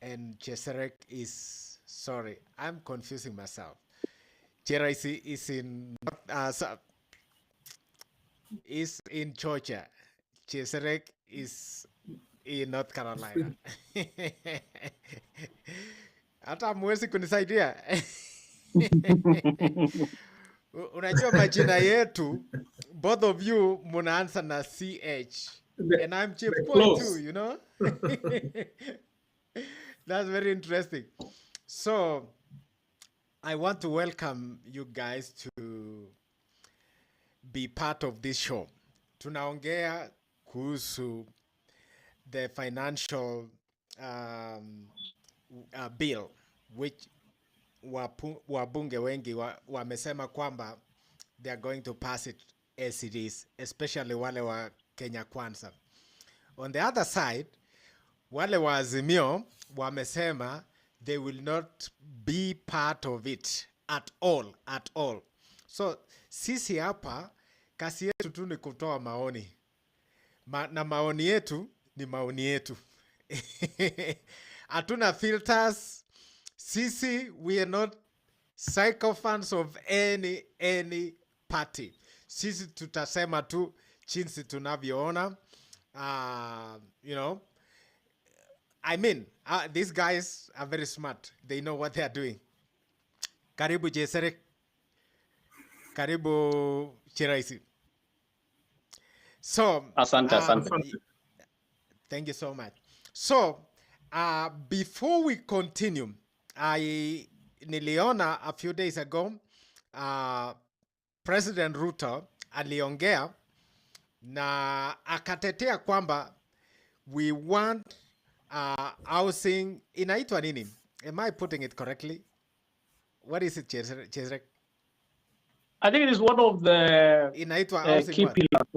and Cheserek is, sorry, I'm confusing myself. Cheraisi is in is in Georgia. Cheserek is in North Carolina. Hata mwezi kunisaidia. Unajua majina yetu, both of you munaanza na CH. And I'm Chepkoi too, you know? That's very interesting. So, I want to welcome you guys to be part of this show. Tunaongea kuhusu the financial bill, which wabunge wengi wamesema kwamba they are going to pass it as it is, especially wale wa Kenya Kwanza. On the other side, wale wa Azimio wamesema they will not be part of it at all. So sisi hapa kazi yetu tu ni kutoa maoni. Na maoni yetu ni maoni yetu. Hatuna filters. Sisi, we are not sycophants of any party. Sisi tutasema tu jinsi tunavyoona. You know, I mean, these guys are very smart. They know what they are doing. Karibu Cheserek. Karibu Cheraisi. So, Asante. Thank you so much. So, before we continue, niliona a few days ago, President Ruto aliongea na akatetea kwamba we want housing, inaitwa nini? Am I putting it correctly? What is it, Cheserek? I think it is one of the Inaitwa housing key what? pillars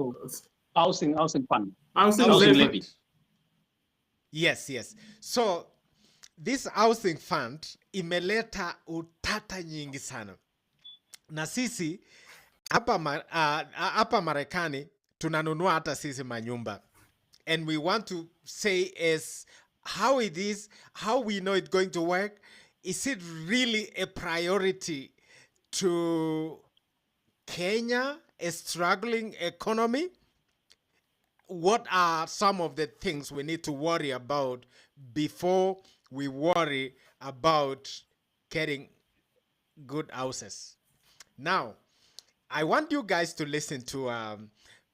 of housing fund. Housing levy. Yes. So this housing fund imeleta utata nyingi sana. Na sisi hapa Marekani tunanunua hata sisi manyumba. And we want to say as how it is, how we know it's going to work. Is it really a priority to Kenya, a struggling economy? What are some of the things we need to worry about before we worry about getting good houses? Now, I want you guys to listen to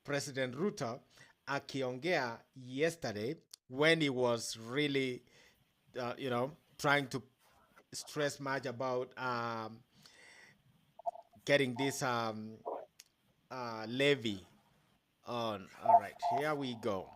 President Ruto akiongea yesterday when he was really, trying to stress much about getting this levy on. All right, here we go.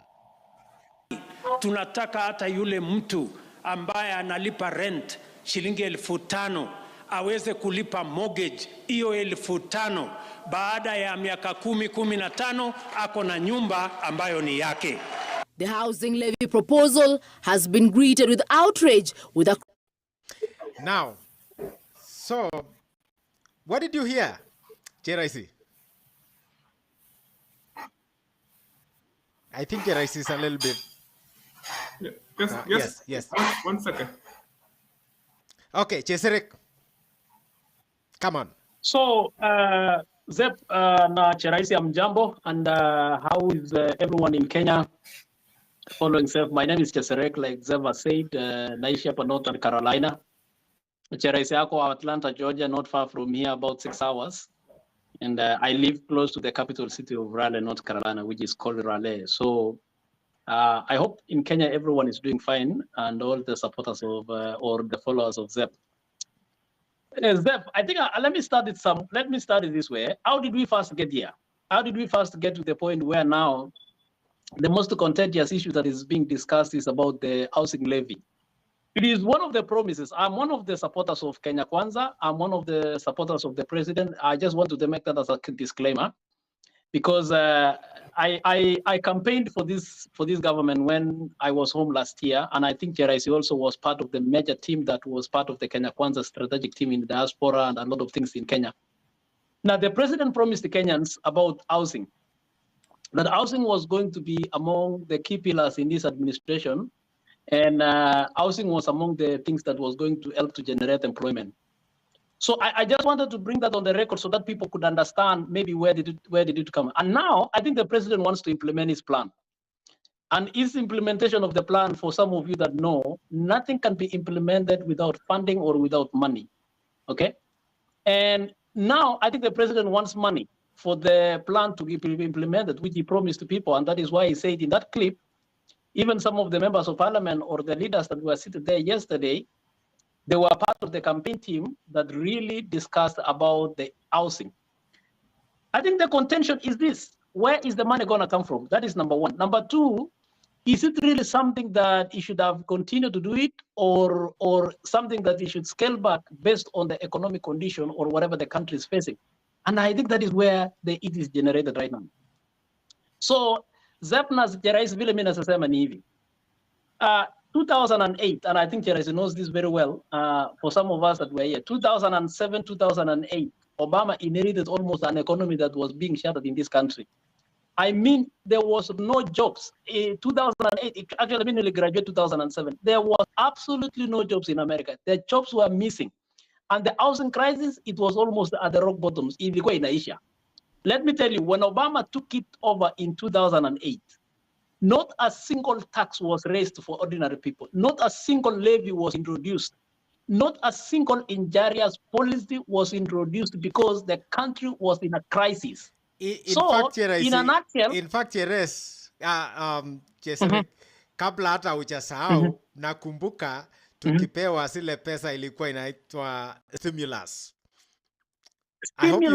Tunataka hata yule mtu ambaye analipa rent shilingi 5,000 aweze kulipa mortgage hiyo 5,000 baada ya miaka 10-15 ako na nyumba ambayo ni yake. The housing levy proposal has been greeted with outrage with a... Now, so what did you hear, Cheraisi? I think Cheraisi is a little bit... Yes. One second. Okay, Cheserek, come on. So, Zep na Cheraisi amjambo, and how is everyone in Kenya following Zep? My name is Cheserek, like Zep has said, naishi hapa North Carolina. Cheraisi yako Atlanta, Georgia, not far from here, about 6 hours. And I live close to the capital city of Raleigh, North Carolina, which is called Raleigh. So I hope in Kenya everyone is doing fine, and all the supporters of or the followers of Zep. Zep, I think let me start it this way. How did we first get here? How did we first get to the point where now the most contentious issue that is being discussed is about the housing levy? It is one of the promises. I'm one of the supporters of Kenya Kwanza. I'm one of the supporters of the president. I just wanted to make that as a disclaimer, because I campaigned for this government when I was home last year, and I think Cheraisi also was part of the major team that was part of the Kenya Kwanza strategic team in the diaspora and a lot of things in Kenya. Now, the president promised the Kenyans about housing, that housing was going to be among the key pillars in this administration, And housing was among the things that was going to help to generate employment. So I just wanted to bring that on the record so that people could understand maybe where did it come. And now I think the president wants to implement his plan. And his implementation of the plan, for some of you that know, nothing can be implemented without funding or without money. Okay? And now I think the president wants money for the plan to be implemented, which he promised to people. And that is why he said in that clip, even some of the members of parliament or the leaders that were sitting there yesterday, they were part of the campaign team that really discussed about the housing. I think the contention is this: where is the money going to come from? That is number one. Number two, is it really something that he should have continued to do it, or something that he should scale back based on the economic condition or whatever the country is facing? And I think that is where it is generated right now. So Zepnas Jerais vile mimi nasema ni hivi. 2008, and I think Jerais knows this very well, for some of us that were here, 2007, 2008, Obama inherited almost an economy that was being shattered in this country. I mean, there was no jobs. In 2008, actually, I mean, I graduated 2007. There was absolutely no jobs in America. The jobs were missing. And the housing crisis, it was almost at the rock bottoms in Asia. Let me tell you, when Obama took it over in 2008, not a single tax was raised for ordinary people. Not a single levy was introduced. Not a single injurious policy was introduced because the country was in a crisis. In fact, Jerais, kabla hata hujasahau, nakumbuka tukipewa zile pesa ilikuwa inaitwa stimulus. I hope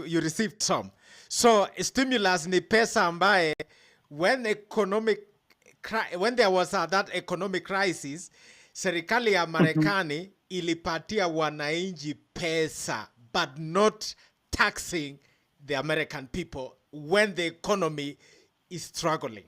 you received some. So stimulus ni pesa ambaye when there was that economic crisis, serikali ya Marekani ilipatia wananchi pesa, but not taxing the American people when the economy is struggling.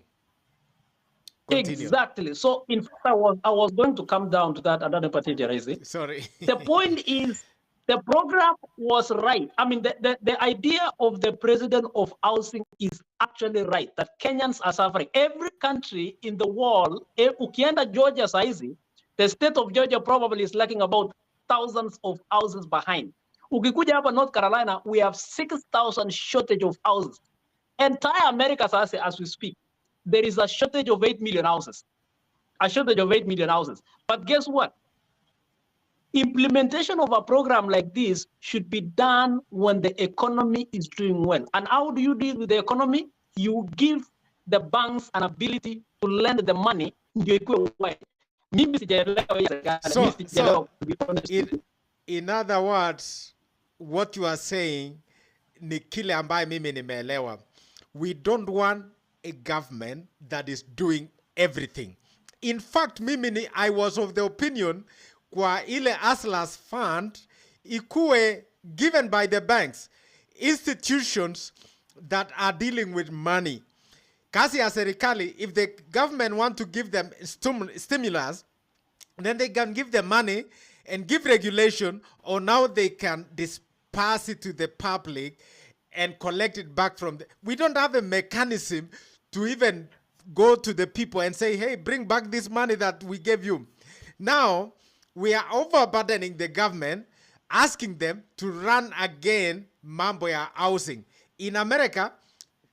Continue. Exactly. So in fact, I was going to come down to that another particular reason. Sorry. The point is, the program was right. I mean, the idea of the president of housing is actually right, that Kenyans are suffering. Every country in the world, ukienda Georgia saizi, the state of Georgia probably is lacking about thousands of houses behind. Ukikuja hapa North Carolina, we have 6,000 shortage of houses. Entire America, as we speak, there is a shortage of 8 million houses. A shortage of 8 million houses. But guess what? Implementation of a program like this should be done when the economy is doing well. And how do you deal with the economy? You give the banks an ability to lend the money. So in other words, what you are saying, ni kile ambaye mimi nimeelewa. We don't want a government that is doing everything. In fact, I was of the opinion kwa ile Hustlers Fund ikuwe given by the banks, institutions that are dealing with money. Kazi ya serikali, if the government want to give them stimulus, then they can give them money and give regulation, or now they can disperse it to the public and collect it back from the... We don't have a mechanism to even go to the people and say, hey, bring back this money that we gave you. Now, we are overburdening the government, asking them to run again mambo ya housing. In America,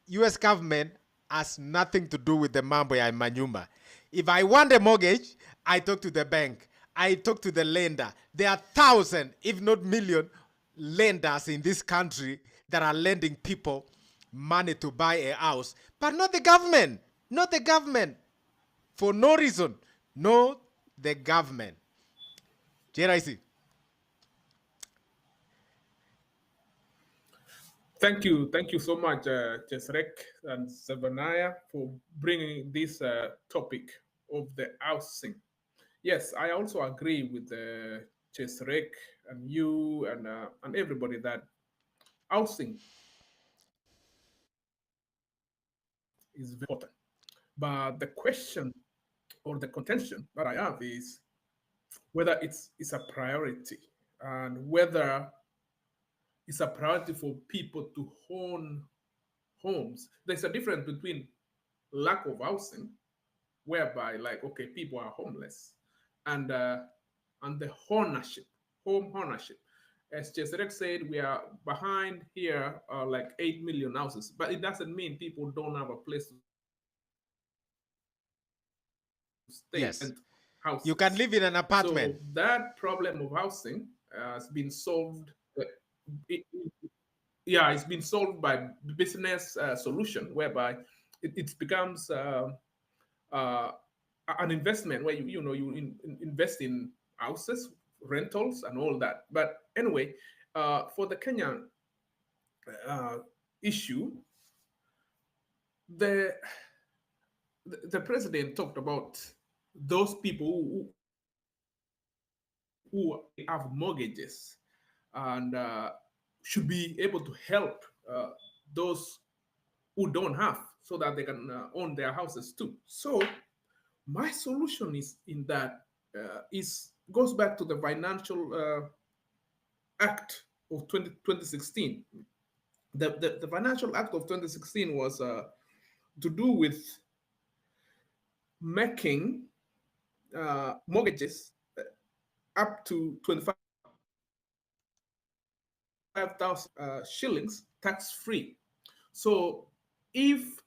US government has nothing to do with the mambo ya manyumba. If I want a mortgage, I talk to the bank. I talk to the lender. There are thousands, if not million, lenders in this country that are lending people money to buy a house. But not the government. Not the government. For no reason. No, the government. JRIC. Thank you so much, Chesrek and Zephaniah, for bringing this topic of the housing. Yes, I also agree with Chesrek and you and everybody that housing is very important. But the question or the contention that I have is whether it's a priority and whether it's a priority for people to own homes. There's a difference between lack of housing whereby, like, okay, people are homeless, and the ownership, home ownership. As Cheserek said, we are behind here, like 8 million houses, but it doesn't mean people don't have a place to stay Yes. and houses. You can live in an apartment. So that problem of housing has been solved. Yeah, it's been solved by business solution, whereby it becomes an investment where you invest in houses, rentals, and all that. But anyway, for the Kenyan issue, the president talked about those people who have mortgages and should be able to help those who don't have, so that they can own their houses too. So my solution is in that is goes back to the Financial Act of 2016. The Financial Act of 2016 was to do with making mortgages up to 25,000 shillings tax-free. So if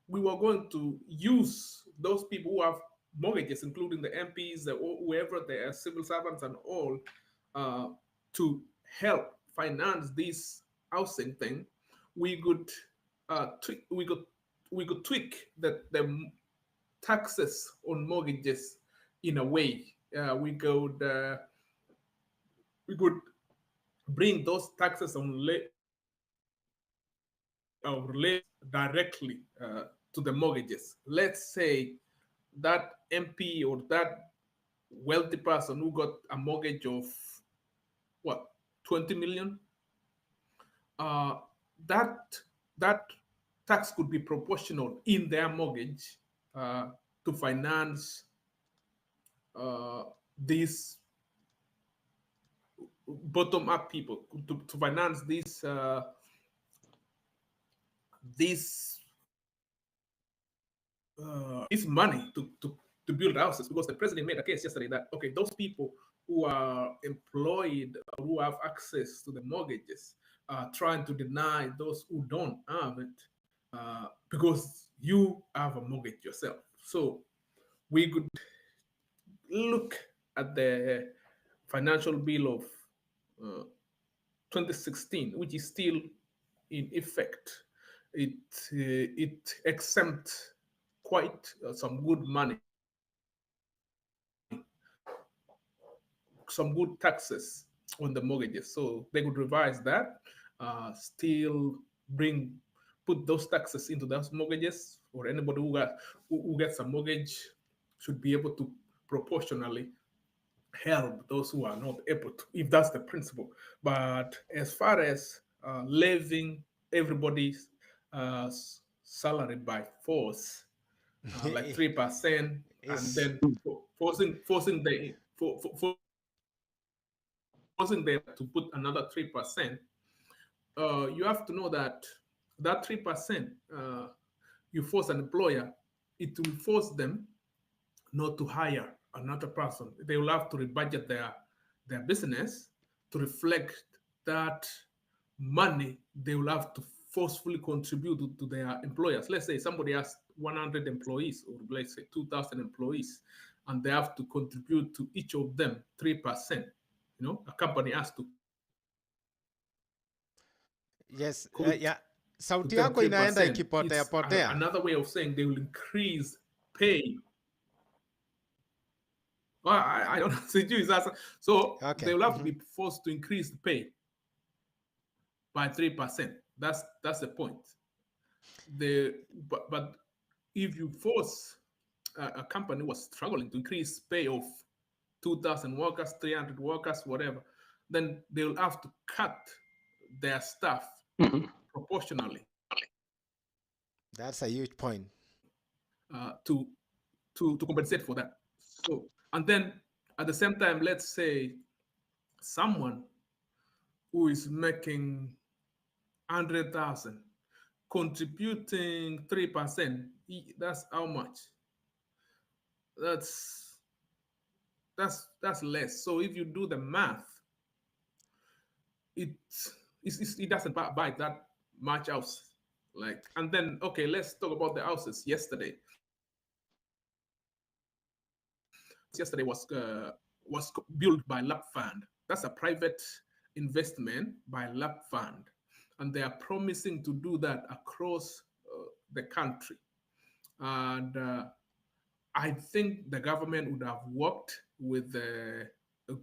we were going to use those people who have mortgages, including the MPs, whoever they are, civil servants and all, to help finance this housing thing, we could tweak the taxes on mortgages in a way. We could bring those taxes on relate directly to the mortgages. Let's say that MP or that wealthy person who got a mortgage of what, 20 million, that tax could be proportional in their mortgage to finance these bottom-up people, to finance this money to build houses. Because the president made a case yesterday that, okay, those people who are employed, who have access to the mortgages, are trying to deny those who don't have it because you have a mortgage yourself. So we could look at the financial bill of 2016, which is still in effect. It exempts quite some good money, some good taxes on the mortgages. So they could revise that, still put those taxes into those mortgages, or anybody who gets a mortgage should be able to proportionally help those who are not able to, if that's the principle. But as far as levying everybody's salary by force, like 3%, and then forcing them to put another 3%, you have to know that 3%, you force an employer, it will force them not to hire another person. They will have to rebudget their business to reflect that money they will have to forcefully contribute to their employers. Let's say somebody has 100 employees, or let's say 2,000 employees, and they have to contribute to each of them 3%. A company has to. Yes, yeah. Sauti yako inaenda ikipotea. Another way of saying they will increase pay. Well, I don't know. So okay. They will have to be forced to increase the pay by 3%. That's the point. But if you force a company was struggling to increase pay of 2,000 workers, 300 workers, whatever, then they will have to cut their staff proportionally. That's a huge point. To compensate for that. So, and then at the same time, let's say someone who is making 100,000, contributing 3%, that's how much? That's less. So if you do the math, it doesn't buy that much house. Like, and then okay, let's talk about the houses yesterday. Yesterday was built by Lab Fund. That's a private investment by Lab Fund, and they are promising to do that across the country. And I think the government would have worked with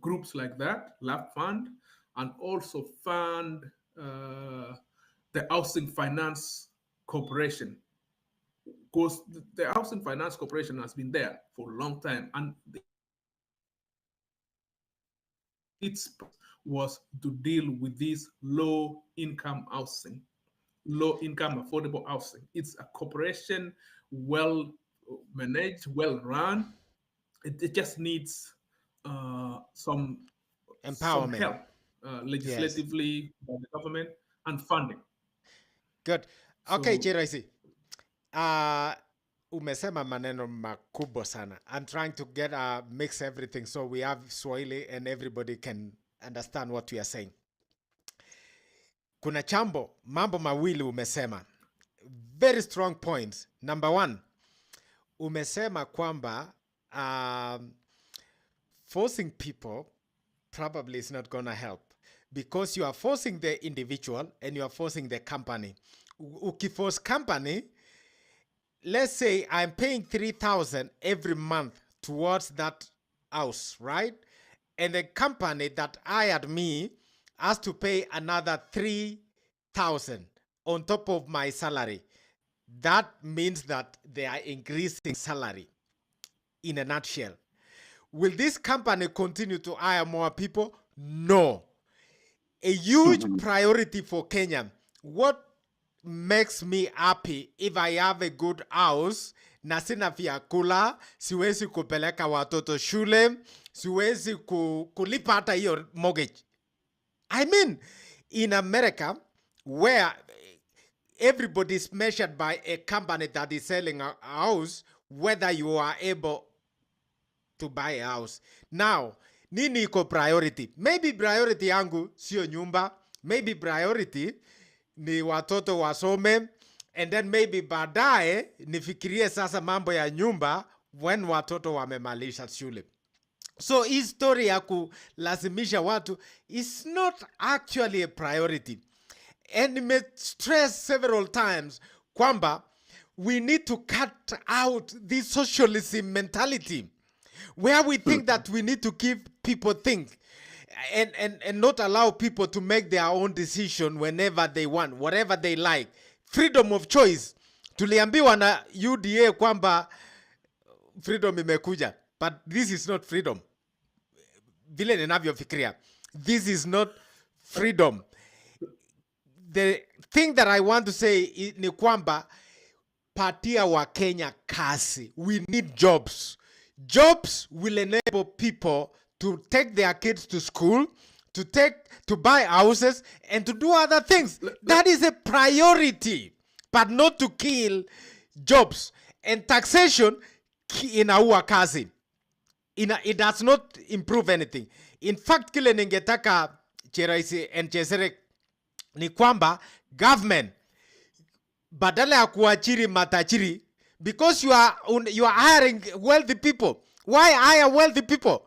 groups like that, Lab Fund, and also fund the Housing Finance Corporation, because the Housing Finance Corporation has been there for a long time, and its was to deal with this low-income housing, low-income affordable housing. It's a corporation, well managed, well run. It just needs some Empowerment. help legislatively by the government and funding. Good. Okay, So- Chiraisi. Umesema maneno makubwa sana. I'm trying to get mix everything so we have Swahili and everybody can understand what we are saying. Kuna mambo mawili umesema. Very strong points. Number one, umesema kwamba forcing people probably is not going to help, because you are forcing the individual and you are forcing the company. Ukiforce company, let's say I'm paying 3,000 every month towards that house, right? And the company that hired me has to pay another 3,000 on top of my salary. That means that they are increasing salary in a nutshell. Will this company continue to hire more people? No. A huge priority for Kenya. What makes me happy if I have a good house, na sina vyakula, siwezi kupeleka watoto shule, siwezi kulipa hata hiyo mortgage. I mean, in America, where everybody is measured by a company that is selling a house, whether you are able to buy a house. Now, nini iko priority? Maybe priority yangu sio nyumba, maybe priority ni watoto wasome, and then maybe baadaye nifikirie sasa mambo ya nyumba when watoto wamemalisha shule. So hii story ya kulazimisha watu is not actually a priority. And me stress several times kwamba we need to cut out this socialism mentality where we think that we need to give people think and not allow people to make their own decision whenever they want, whatever they like. Freedom of choice. Tuliambiwa na UDA kwamba freedom imekuja, but this is not freedom. Vile ninavyofikiria, this is not freedom. The thing that I want to say ni kwamba patia wa Kenya kasi. We need jobs. Jobs will enable people to take their kids to school, to buy houses, and to do other things. That is a priority, but not to kill jobs. And taxation inaua kazi. It does not improve anything. In fact, kile ningetaka Chiraisi and Cheserek ni kwamba government badala ya kuachiri matachiri, because you are hiring wealthy people. Why hire wealthy people?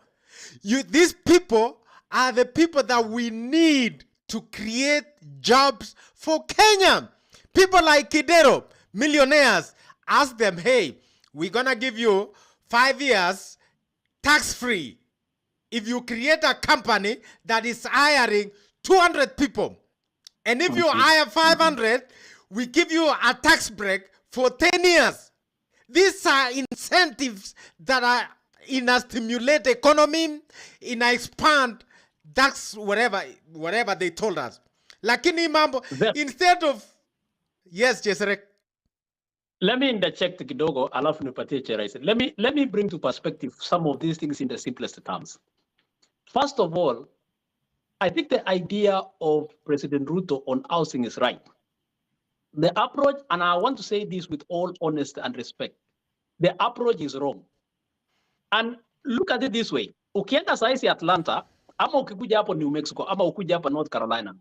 These people are the people that we need to create jobs for Kenya. People like Kidero, millionaires, ask them, hey, we're going to give you 5 years tax-free if you create a company that is hiring 200 people. And if you hire 500, we give you a tax break for 10 years. These are incentives that are in a stimulate economy, in a expand, that's whatever they told us. Lakini mambo, instead of, yes, Cheserek. Let me interject kidogo, alafu nipatie Chiraisi. Let me bring to perspective some of these things in the simplest terms. First of all, I think the idea of President Ruto on housing is right. The approach, and I want to say this with all honesty and respect, the approach is wrong. And look at it this way. Ukienda saisi Atlanta, ama ukikuja hapo New Mexico, ama ukuja hapa North Carolina,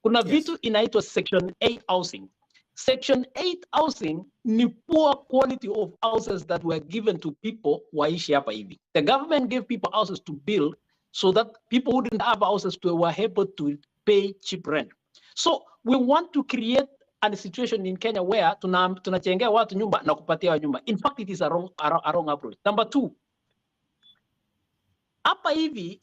kuna vitu inaitwa Section 8 housing. Section 8 housing ni poor quality of houses that were given to people waishi hapa hivi. The government gave people houses to build so that people who didn't have houses were able to pay cheap rent. So we want to create a situation in Kenya where tunachengea watu nyumba na kupatia wa nyumba. In fact, it is a wrong approach. Number 2, hapa hivi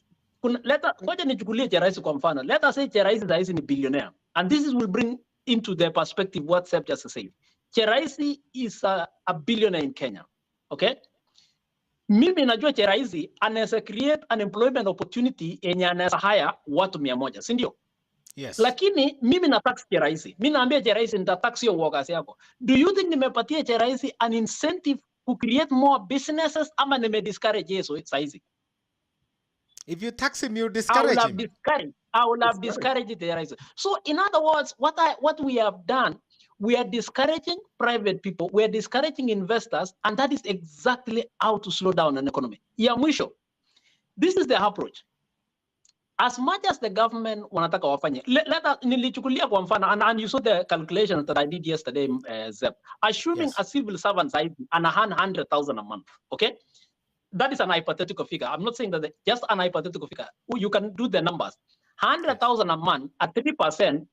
ngoja nichukulie Cherahisi kwa mfano. Let us say Cherahisi ni billionaire, and this will bring into the perspective what Seb just said. Cherahisi is a billionaire in Kenya. Okay? Mimi najua Cherahisi anaweza create an employment opportunity yenye anaweza hire watu 100, si ndio? Yes. Lakini mimi na tax Cherahisi. Mimi naambia Cherahisi nita tax hiyo workers yako. Do you think nimepatia Cherahisi an incentive to create more businesses ama discourage yeso saizi? If you tax him, you discourage him. I will have discouraged Cherahisi. So in other words, what we have done, we are discouraging private people, we are discouraging investors, and that is exactly how to slow down an economy. Ya mwisho, this is the approach. As much as the government wanataka wafanye, nilichukulia kwa mfano, and you saw the calculations that I did yesterday, Zeb. Assuming Yes. a civil servant and 100,000 a month, okay? That is an hypothetical figure. I'm not saying that, just an hypothetical figure. You can do the numbers. 100,000 a month at 3%,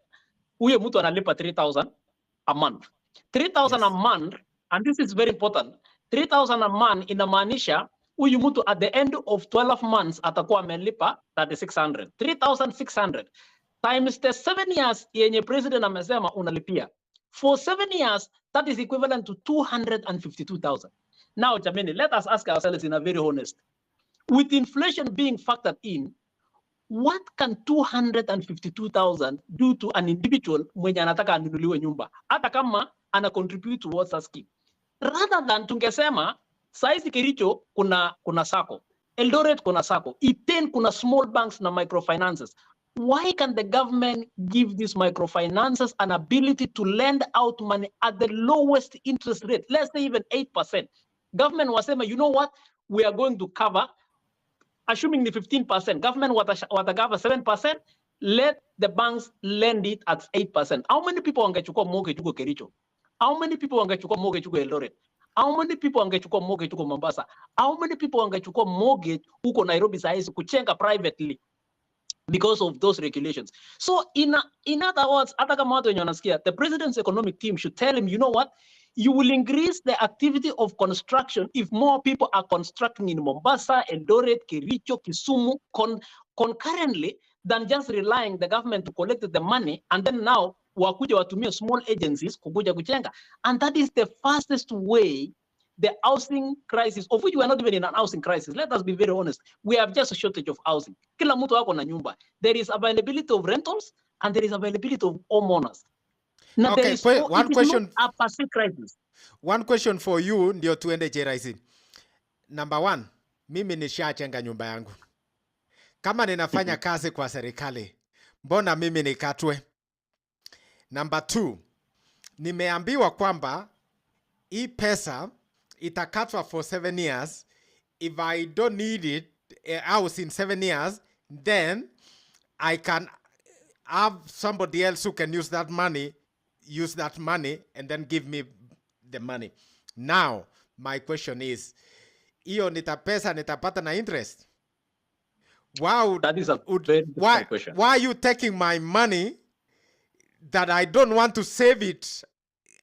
huyo mtu analipa 3,000 a month. 3,000 a month, and this is very important. 3,000 a month inamaanisha huyu mtu at the end of 12 months atakuwa amelipa 3,600. 3,600 times the 7 years yenye president amesema unalipia. For 7 years, that is equivalent to 252,000. Now, Jamini, let us ask ourselves in a very honest. With inflation being factored in, what can 252,000 do to an individual mwenye anataka anunuliwe nyumba? Hata kama ana contribute towards a scheme. Rather than tungesema, saizi Kericho kuna sako, Eldoret kuna sako, Iten kuna small banks na microfinances. Why can the government give these microfinances an ability to lend out money at the lowest interest rate? Let's say even 8%. Government wasema, you know what? We are going to cover, assuming the 15%. Government watagawa 7%. Let the banks lend it at 8%. How many people wangechukua mortgage huko Kericho? How many people wangechukua mortgage huko Eldoret? How many people wangechukua mortgage huko Mombasa? How many people wangechukua mortgage huko Nairobi saizi kuchenga privately because of those regulations? So in other words, hata kama watu wenye wanasikia, the president's economic team should tell him, you know what? You will increase the activity of construction if more people are constructing in Mombasa, Eldoret, Kericho, Kisumu, concurrently than just relying the government to collect the money and then now wakuja watumia small agencies kukuja kuchenga. And that is the fastest way the housing crisis, of which we are not even in an housing crisis. Let us be very honest. We have just a shortage of housing. Kila mtu wako na nyumba. There is availability of rentals and there is availability of homeowners. Now, okay, one question. One question for you ndio tuende Cherahisi. Number 1, mimi nishachenga nyumba yangu. Kama ninafanya kazi kwa serikali, mbona mimi nikatwe? Number 2, nimeambiwa kwamba hii pesa itakatwa for 7 years. If I don't need it house in 7 years, then I can have somebody else who can use that money and then give me the money. Now, my question is, hiyo pesa nitapata na interest? Wow, that is a very good question. Why are you taking my money that I don't want to save it?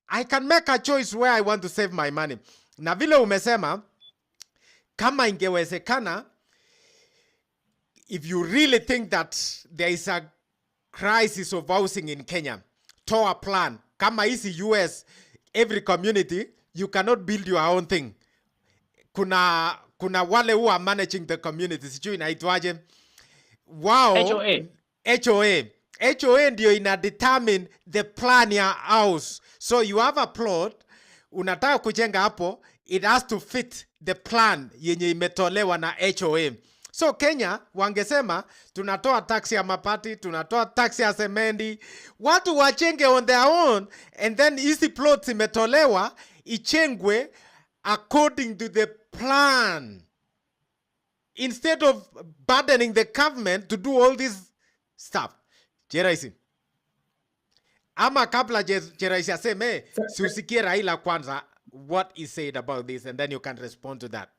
I can make a choice where I want to save my money. Na vile umesema, kama ingewezekana, if you really think that there is a crisis of housing in Kenya, toa plan. Kama hisi US, every community, you cannot build your own thing. Kuna wale who are managing the community. Sijui inaitwaje? Wow. HOA ndio ina determine the plan ya house. So you have a plot, unataka kujenga hapo, it has to fit the plan yenye imetolewa na HOA. So Kenya wangesema tunatoa tax ya mapati, tunatoa tax ya semendi, watu wachenge on their own, and then hizi plots imetolewa ichengwe according to the plan instead of burdening the government to do all this stuff. Jeraisi. Ama kabla Jeraisi aseme, siusikie Raila kwanza what he said about this, and then you can respond to that.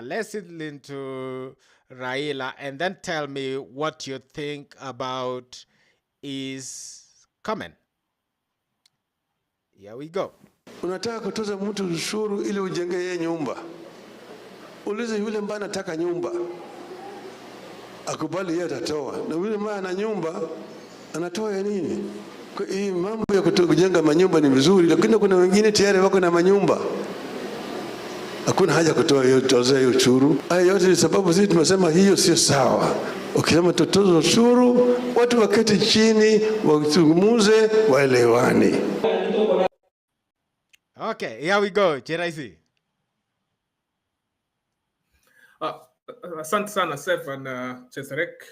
Let's listen to Raila and then tell me what you think about his comment. Here we go. Unataka kutoza mtu ushuru ili ujenge yeye nyumba. Ulize yule ambaye anataka nyumba. Akubali yeye atatoa. Na yule ambaye ana nyumba anatoa ya nini? Kwa hii mambo ya kujenga manyumba ni vizuri, lakini kuna wengine tayari wako na manyumba. Hakuna haja kutoa hiyo toza hiyo ushuru. Haya yote ni sababu sisi tumesema hiyo sio sawa. Ukisema tutoza ushuru, watu waketi chini, wazungumze, waelewane. Okay, here we go, Jeraisi. Asante sana, Seth and Cheserek.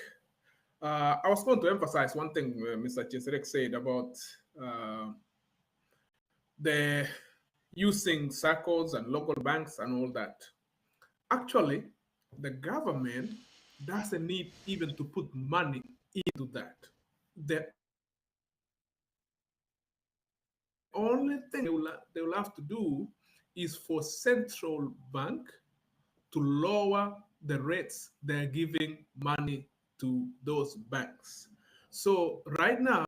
I was going to emphasize one thing Mr. Cheserek said about the using SACCOs and local banks and all that. Actually, the government doesn't need even to put money into that. The only thing they will have to do is for central bank to lower the rates they're giving money to those banks. So right now,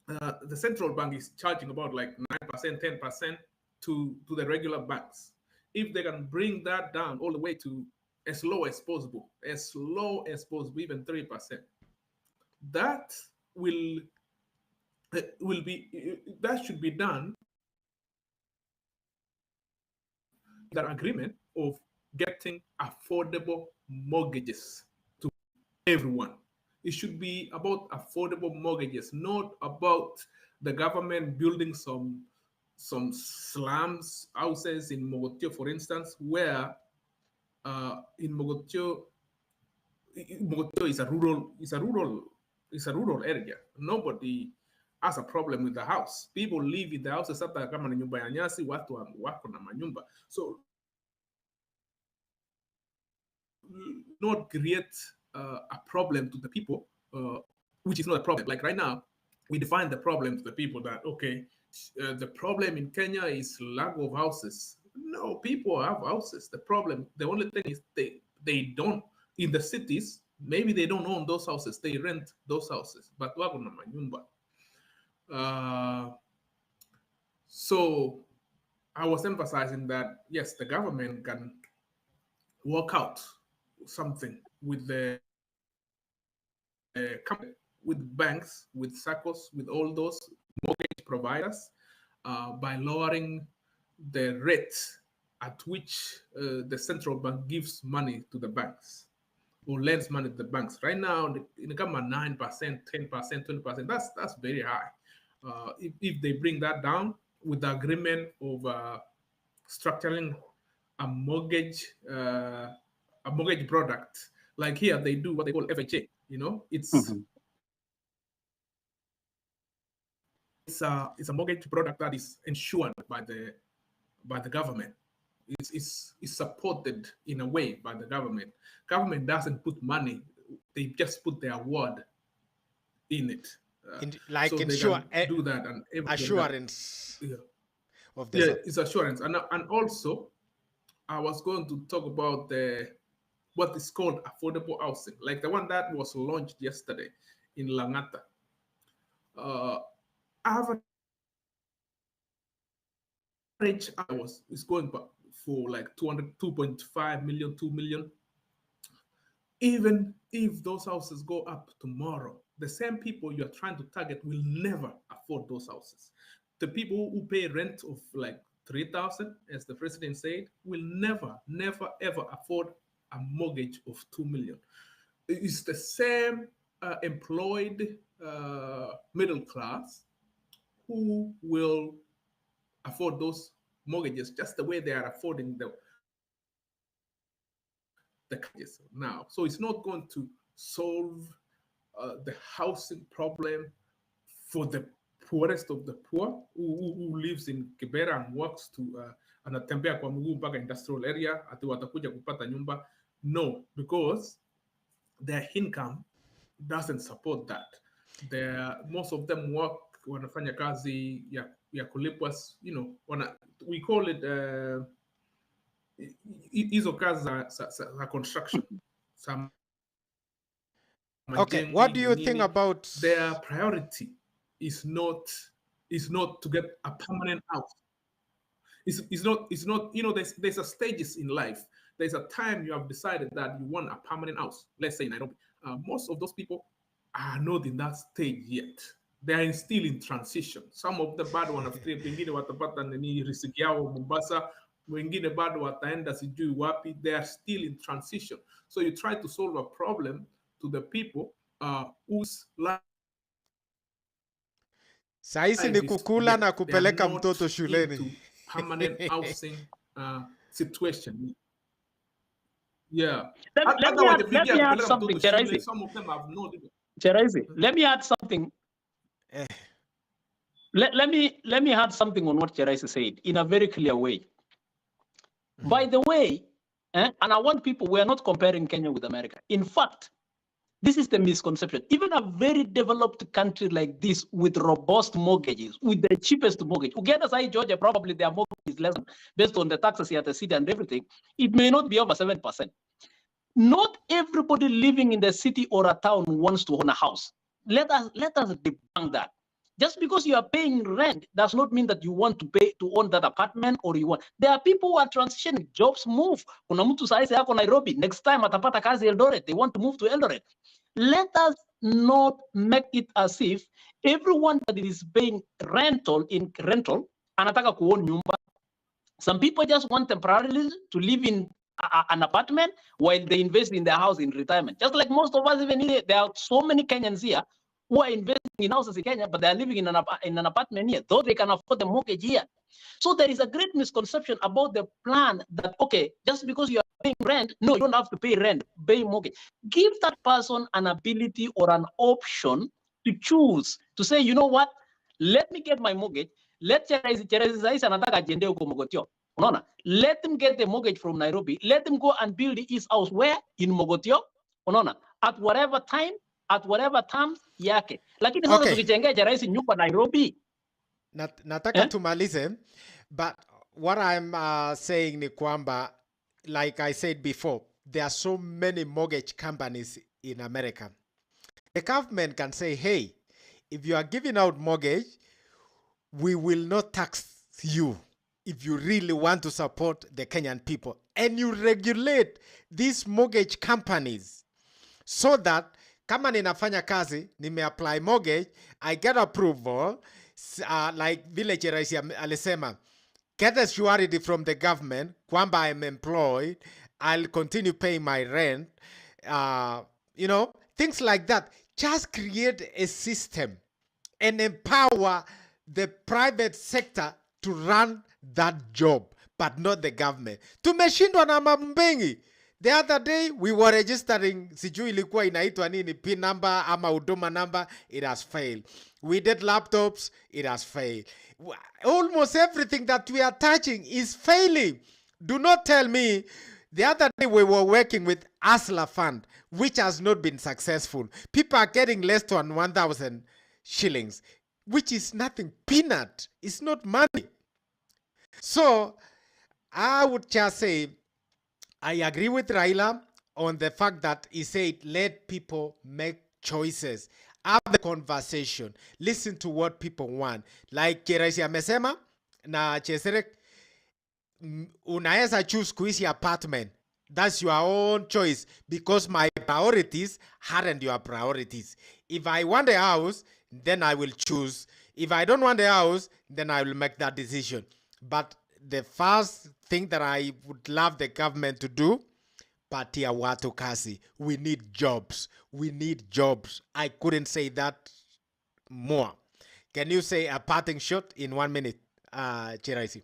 the central bank is charging about like 9%, 10% to the regular banks. If they can bring that down all the way to as low as possible, even 3%, that should be done. That agreement of getting affordable mortgages to everyone. It should be about affordable mortgages, not about the government building some slums houses in Mogotio, for instance, where in Mogotio is a rural area. Nobody has a problem with the house. People live in the houses hata kama ni nyumba ya nyasi, watu wako na manyumba. So not create a problem to the people, which is not a problem. Like right now, we define the problem to the people that, okay, the problem in Kenya is lack of houses. No, people have houses. The only thing is they don't, in the cities, maybe they don't own those houses. They rent those houses. But wako na manyumba. So I was emphasizing that, yes, the government can work out something with the with banks, with SACCOs, with all those mortgage providers, by lowering the rate at which the central bank gives money to the banks or lends money to the banks. Right now, in come at 9%, 10%, 20%. That's very high. If they bring that down with the agreement of structuring a mortgage product, like here they do what they call FHA. You know, it's a mortgage product that is insured by the government. It's supported in a way by the government. Government doesn't put money; they just put their word in it. Like so insure, do that and assurance. Yeah. Of this. Yeah, it's assurance, and also I was going to talk about what is called affordable housing, like the one that was launched yesterday in Langata. Average is going for like 2.5 million, 2 million. Even if those houses go up tomorrow, the same people you are trying to target will never afford those houses. The people who pay rent of like 3,000, as the president said, will never, ever afford a mortgage of 2 million. It's the same employed middle class who will afford those mortgages just the way they are affording the mortgages now. So it's not going to solve the housing problem for the poorest of the poor who lives in Kibera and works to anatembea kwa mguu mpaka industrial area ati watakuja kupata nyumba. No, because their income doesn't support that. Most of them work wanafanya kazi ya kulipwa, we call it hizo kazi za construction. Okay, what do you think about their priority is not to get a permanent house. It's not there's a stages in life. There's a time you have decided that you want a permanent house. Let's say Nairobi. Most of those people are not in that stage yet. They are still in transition. Some of the bado wanafikiria pengine watapata nini riziki yao Mombasa, wengine bado wataenda sijui wapi. They are still in transition. So you try to solve a problem to the people whose life saisi ni kukula na kupeleka mtoto shuleni. Permanent housing situation. Yeah. Let me add something, Cheraisi. Some of them have no. Cheraisi, let me add something. Let me add something on what Cheraisi said in a very clear way. By the way, and I want people, we are not comparing Kenya with America. In fact, this is the misconception. Even a very developed country like this with robust mortgages, with the cheapest mortgage, Uganda, Georgia, probably their mortgage is less based on the taxes here at the city and everything. It may not be over 7%. Not everybody living in the city or a town wants to own a house. Let us debunk that. Just because you are paying rent does not mean that you want to pay to own that apartment or you want. There are people who are transitioning, jobs move. Kuna mtu saisi yako Nairobi, next time atapata kazi Eldoret, they want to move to Eldoret. Let us not make it as if everyone that is paying rental anataka kuown nyumba. Some people just want temporarily to live in an apartment while they invest in their house in retirement. Just like most of us, even here, there are so many Kenyans here who are investing in houses in Kenya, but they are living in an apartment here, though they can afford the mortgage here. So there is a great misconception about the plan that, okay, just because you are paying rent, no, you don't have to pay rent, pay mortgage. Give that person an ability or an option to choose, to say, you know what, let me get my mortgage, let Cheraisi anataka ajende huko Mogotio. Unaona? Let them get the mortgage from Nairobi, let them go and build his house where? In Mogotio. Unaona? At whatever time, at whatever terms yake. Lakini sasa tukichengea Cheraisi nyumba Nairobi. Nataka tumalize, but what I'm saying ni kwamba, like I said before, there are so many mortgage companies in America. The government can say, hey, if you are giving out mortgage, we will not tax you if you really want to support the Kenyan people. And you regulate these mortgage companies so that kama ninafanya kazi, nime-apply mortgage, I get approval, like vile Cheraisi alisema, get a surety from the government, kwamba I'm employed, I'll continue paying my rent, things like that. Just create a system and empower the private sector to run that job, but not the government. Tumeshindwa na mambo mengi. The other day, we were registering, sijui ilikuwa inaitwa nini, PIN number ama huduma number, it has failed. We did laptops, it has failed. Almost everything that we are touching is failing. Do not tell me. The other day we were working with Asla Fund, which has not been successful. People are getting less than 1,000 shillings, which is nothing, peanut. It's not money. So I would just say, I agree with Raila on the fact that he said, let people make choices. Have the conversation. Listen to what people want. Like Cheraisi amesema na Cheserek, unaweza choose kuishi apartment. That's your own choice because my priorities aren't your priorities. If I want a house, then I will choose. If I don't want a house, then I will make that decision. But the first thing that I would love the government to do, patia watu kazi. We need jobs. We need jobs. I couldn't say that more. Can you say a parting shot in 1 minute, Cheraisi?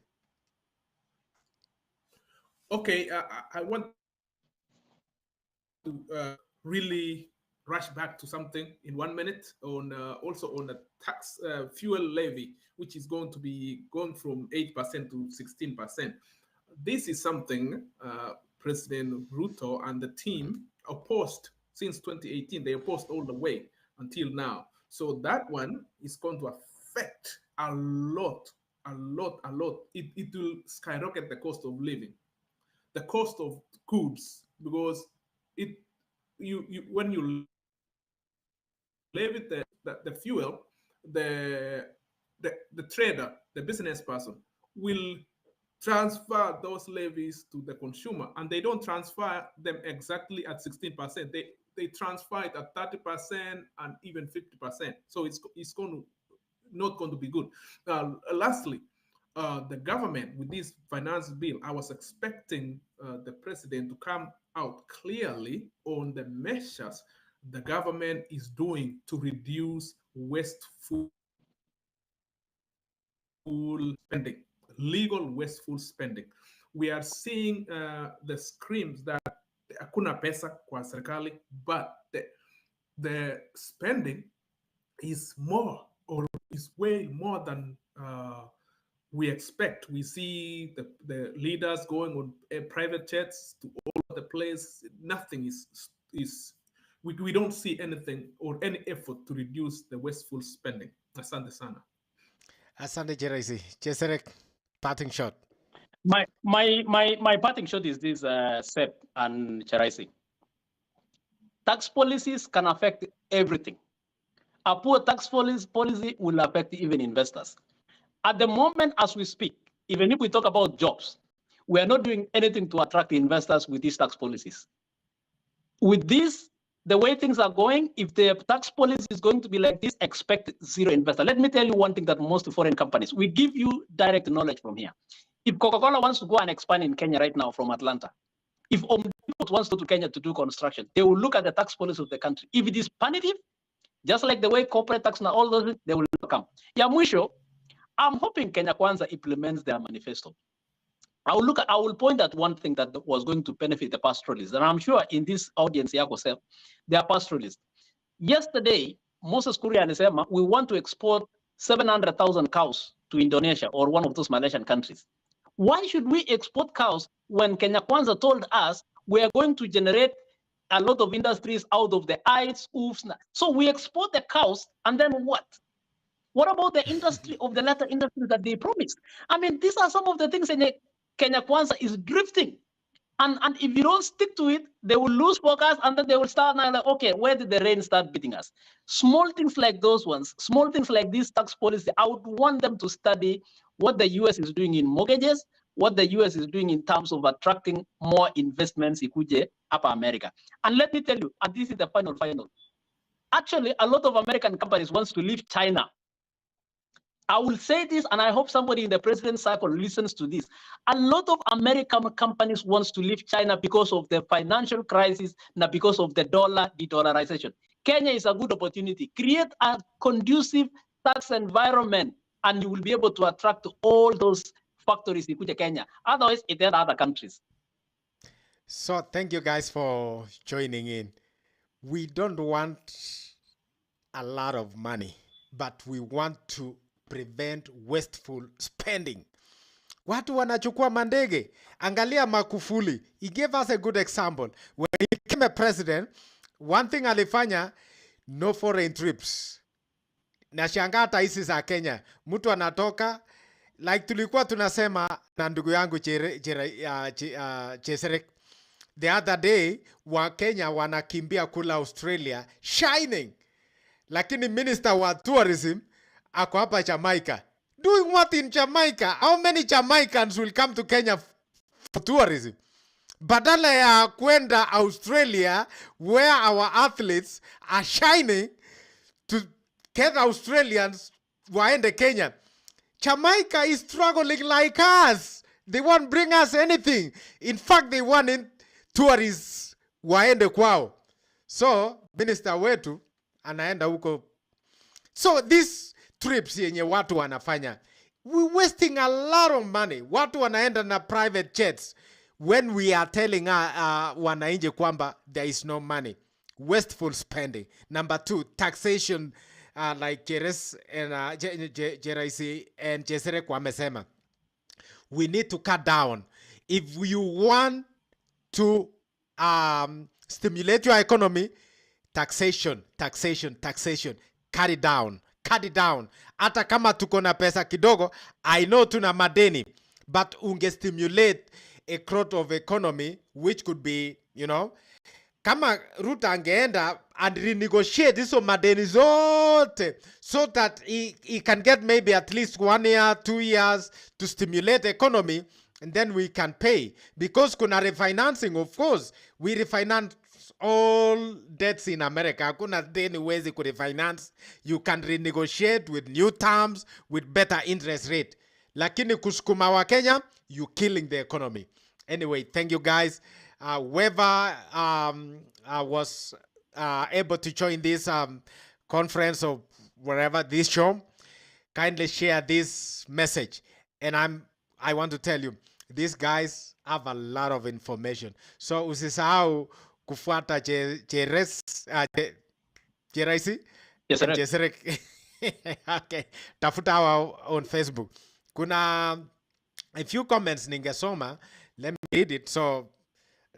Okay, I want to really rush back to something in 1 minute on also on the tax fuel levy, which is going to be gone from 8% to 16%. This is something President Ruto and the team opposed since 2018. They opposed all the way until now. So that one is going to affect a lot. It will skyrocket the cost of living, the cost of goods, because when you levy the fuel, the trader, the business person will transfer those levies to the consumer, and they don't transfer them exactly at 16%. They transfer it at 30% and even 50%. So it's not going to be good. Lastly, the government with this finance bill, I was expecting the president to come out clearly on the measures the government is doing to reduce wasteful spending, legal wasteful spending. We are seeing the screams that hakuna pesa kwa serikali, but the spending is more, or is way more than we expect. We see the leaders going on private jets to all over the place. Nothing is we don't see anything or any effort to reduce the wasteful spending. Asante sana. Asante Jeraisi. Cheserek, parting shot. My parting shot is this, Sep and Cheraisi. Tax policies can affect everything. A poor tax policy will affect even investors. At the moment, as we speak, even if we talk about jobs, we are not doing anything to attract investors with these tax policies. With this, the way things are going, if the tax policy is going to be like this, expect zero investor. Let me tell you one thing that most foreign companies, we give you direct knowledge from here. If Coca-Cola wants to go and expand in Kenya right now from Atlanta, if Home Depot wants to go to Kenya to do construction, they will look at the tax policy of the country. If it is punitive, just like the way corporate tax and all those, they will not come. Ya mwisho, I'm hoping Kenya Kwanza implements their manifesto. I will point at one thing that was going to benefit the pastoralists, and I'm sure in this audience, they are pastoralists. Yesterday, Moses Kuria and Sema, we want to export 700,000 cows to Indonesia or one of those Malaysian countries. Why should we export cows when Kenya Kwanza told us we are going to generate a lot of industries out of the ice, oofs? So we export the cows, and then what? What about the industry of the latter industry that they promised? I mean, these are some of the things in Kenya Kwanza is drifting. And if you don't stick to it, they will lose focus, and then they will start now like, okay, where did the rain start beating us? Small things like those ones, small things like this tax policy, I would want them to study what the US is doing in mortgages, what the US is doing in terms of attracting more investments in Upper America. And let me tell you, and this is the final. Actually, a lot of American companies wants to leave China. I will say this, and I hope somebody in the president's circle listens to this. A lot of American companies wants to leave China because of the financial crisis, and because of the dollar de-dollarization. Kenya is a good opportunity. Create a conducive tax environment, and you will be able to attract all those factories in Kenya. Otherwise, it are other countries. So thank you guys for joining in. We don't want a lot of money, but we want to prevent wasteful spending. Watu wanachukua mandege. Angalia Magufuli. He gave us a good example. When he became a president, one thing alifanya, no foreign trips. Nashangaa hata hizi za Kenya. Mtu anatoka, like tulikuwa tunasema na ndugu yangu Cheserek, the other day, wa Kenya wanakimbia kula Australia, shining. Lakini minister wa tourism, ako hapa Jamaica. Doing what in Jamaica? How many Jamaicans will come to Kenya for tourism? Badala ya kwenda Australia, where our athletes are shining, to get Australians waende Kenya. Jamaica is struggling like us. They won't bring us anything. In fact, they want tourists waende kwao. So, minister wetu anaenda huko. So, this trips yenye watu wanafanya, we're wasting a lot of money. Watu wanaenda na private jets when we are telling wananchi kwamba there is no money. Wasteful spending. Number 2, taxation, like Jeres and Jeraisi and Cheserek wamesema. We need to cut down. If you want to stimulate your economy, taxation. Cut it down. Hata kama tuko na pesa kidogo, I know tuna madeni, but unge-stimulate a growth of economy, which could be, kama Ruto angeenda and renegotiate hizo madeni zote so that he can get maybe at least 1 year, 2 years to stimulate economy, and then we can pay. Because kuna refinancing, of course, we refinance all debts in America. Hakuna deni wezi kurefinance. You can renegotiate with new terms, with better interest rate. Lakini kusukuma wa Kenya, you killing the economy. Anyway, thank you guys. Whoever was able to join this conference or wherever, this show, kindly share this message. And I want to tell you, these guys have a lot of information. So usisahau kufuata Jeraisi? Jeserick. Okay. Tafuta hawa on Facebook. Kuna a few comments ningesoma. Let me read it so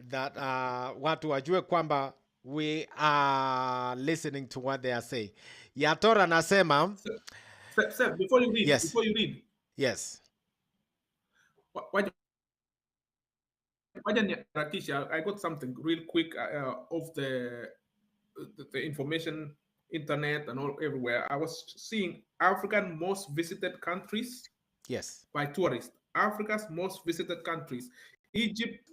that watu wajue kwamba we are listening to what they are saying. Yatora nasema. Sir, before you read, yes. Yes. I got something real quick of the information, internet and all everywhere. I was seeing African most visited countries. Yes. By tourists. Africa's most visited countries. Egypt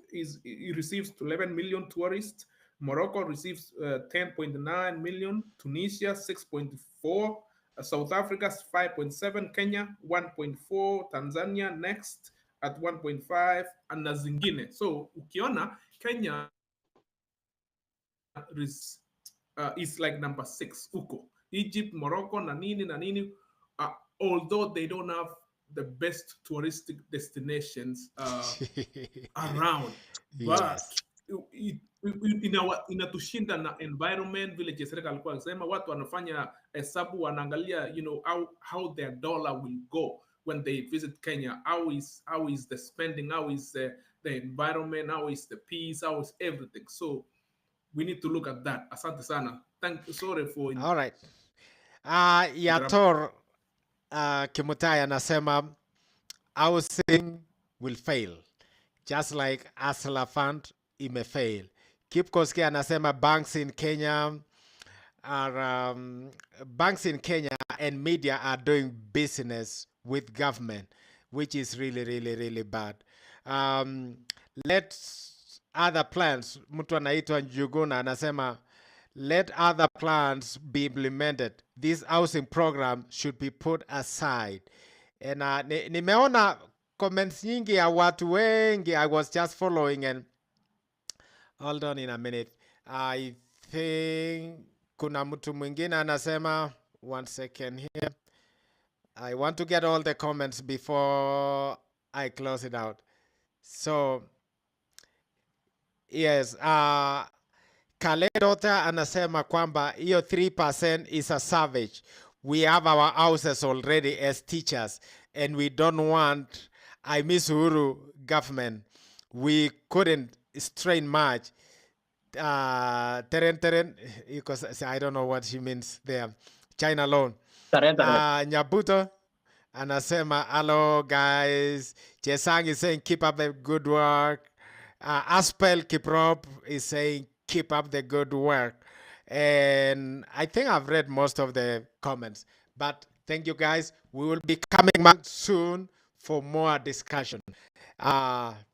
receives 11 million tourists. Morocco receives 10.9 million. Tunisia 6.4. South Africa 5.7. Kenya 1.4. Tanzania next at 1.5, and na zingine. So ukiona Kenya is like number 6 uko. Egypt, Morocco na nini although they don't have the best touristic destinations around, yes. But inatushinda na environment, vile Jeserick alikuwa akisema, watu wanafanya hesabu, wanaangalia how their dollar will go when they visit Kenya. How is the spending, how is the environment, how is the peace, how is everything. So we need to look at that. Asante sana. Sorry for all right. Yator Kimutai anasema housing will fail just like Hustler Fund imefail. Kip Koske anasema banks in Kenya and media are doing business with government, which is really, really, really bad. Let other plans, mtu anaitwa Njuguna anasema, let other plans be implemented. This housing program should be put aside. And nimeona comments nyingi ya watu wengi. I was just following and hold on in a minute. I think kuna mtu mwingine anasema, one second here. I want to get all the comments before I close it out. So, yes, Kaledota anasema kwamba hiyo 3% is a savage. We have our houses already as teachers and we don't want, I miss Uhuru government. We couldn't strain much. Teren, because I don't know what she means there. China loan. Nyabuto anasema, hello guys. Chesang is saying keep up the good work. Aspel Kiprop is saying keep up the good work. And I think I've read most of the comments. But thank you guys. We will be coming back soon for more discussion.